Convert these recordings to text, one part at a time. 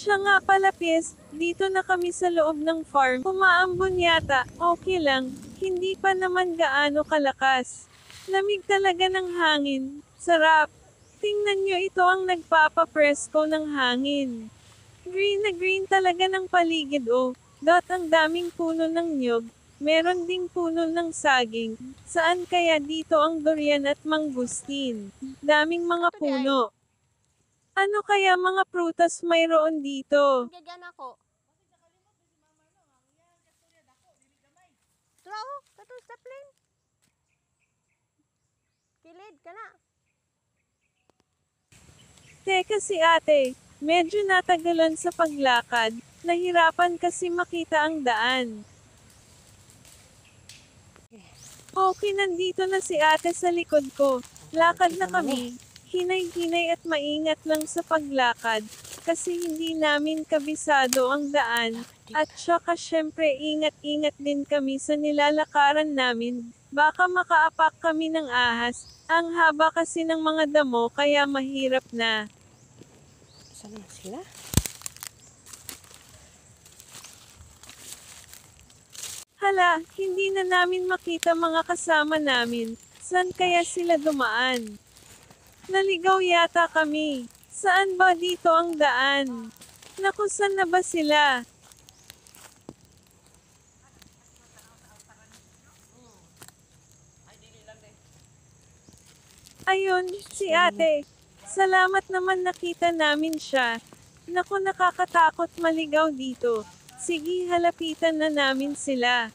Siya nga pala Pis, dito na kami sa loob ng farm. Umaambon yata, okay lang, hindi pa naman gaano kalakas. Lamig talaga ng hangin, sarap. Tingnan nyo, ito ang nagpapapresko ng hangin. Green na green talaga ng paligid oh. Ang daming puno ng nyog. Meron ding puno ng saging. Saan kaya dito ang durian at mangustin? Daming mga puno. Ano kaya mga prutas mayroon dito? Gagyan ako. Traw, katong sa plane. Kilid ka na. Teka si ate, medyo natagalan sa paglakad, nahirapan kasi makita ang daan. Okay, nandito na si ate sa likod ko. Lakad na kami. Hinay-hinay at maingat lang sa paglakad, kasi hindi namin kabisado ang daan. At saka syempre ingat-ingat din kami sa nilalakaran namin. Baka makaapak kami ng ahas. Ang haba kasi ng mga damo kaya mahirap na. Saan na sila? Hala, hindi na namin makita mga kasama namin. Saan kaya sila dumaan? Naligaw yata kami. Saan ba dito ang daan? Naku, saan na ba sila? Ayun, si ate. Salamat naman nakita namin siya. Naku, nakakatakot maligaw dito. Sige, halapitan na namin sila.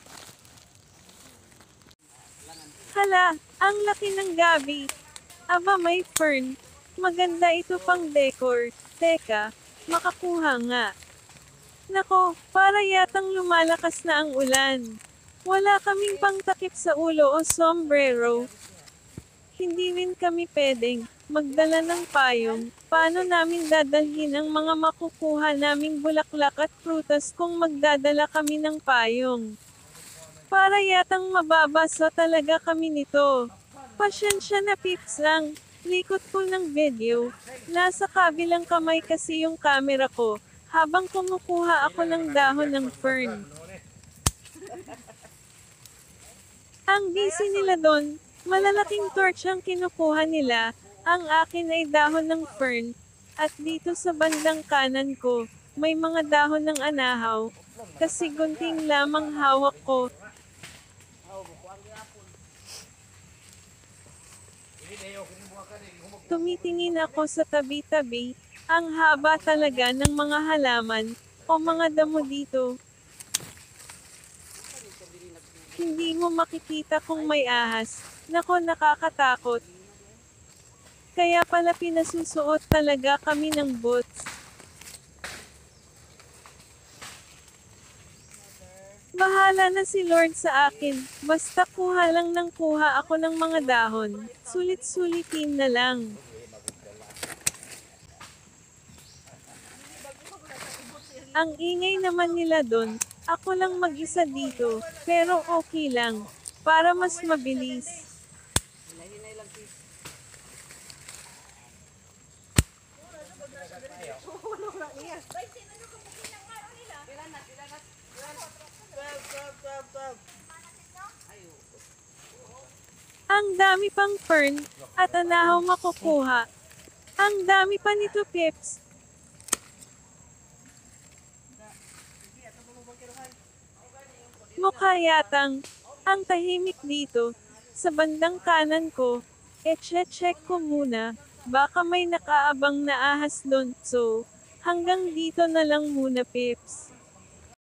Hala, ang laki ng gabi. Aba, may fern. Maganda ito pang decor. Teka, makakuha nga. Nako, para yatang lumalakas na ang ulan. Wala kaming pangtakip sa ulo o sombrero. Hindi rin kami pwedeng magdala ng payong. Paano namin dadalhin ang mga makukuha naming bulaklak at prutas kung magdadala kami ng payong? Para yatang mababasa talaga kami nito. Pasyensya na pips lang. Likot ko ng video. Nasa kabilang kamay kasi yung camera ko, habang kumukuha ako ng dahon ng fern. Ang busy nila doon. Malalaking torch ang kinukuha nila, ang akin ay dahon ng fern, at dito sa bandang kanan ko, may mga dahon ng anahaw, kasi gunting lamang hawak ko. Tumitingin ako sa tabi-tabi, ang haba talaga ng mga halaman, o mga damo dito. Hindi mo makikita kung may ahas. Nako, nakakatakot. Kaya pala pinasusuot talaga kami ng boots. Bahala na si Lord sa akin, basta kuha lang ng kuha ako ng mga dahon. Sulit-sulitin na lang. Ang ingay naman nila doon, ako lang mag-isa dito, pero okay lang, para mas mabilis. Ang dami pang fern, at anahaw makukuha. Ang dami pa nito pips. Mukha yatang, ang tahimik dito. Sa bandang kanan ko, check ko muna, baka may nakaabang na ahas doon. So, hanggang dito na lang muna pips.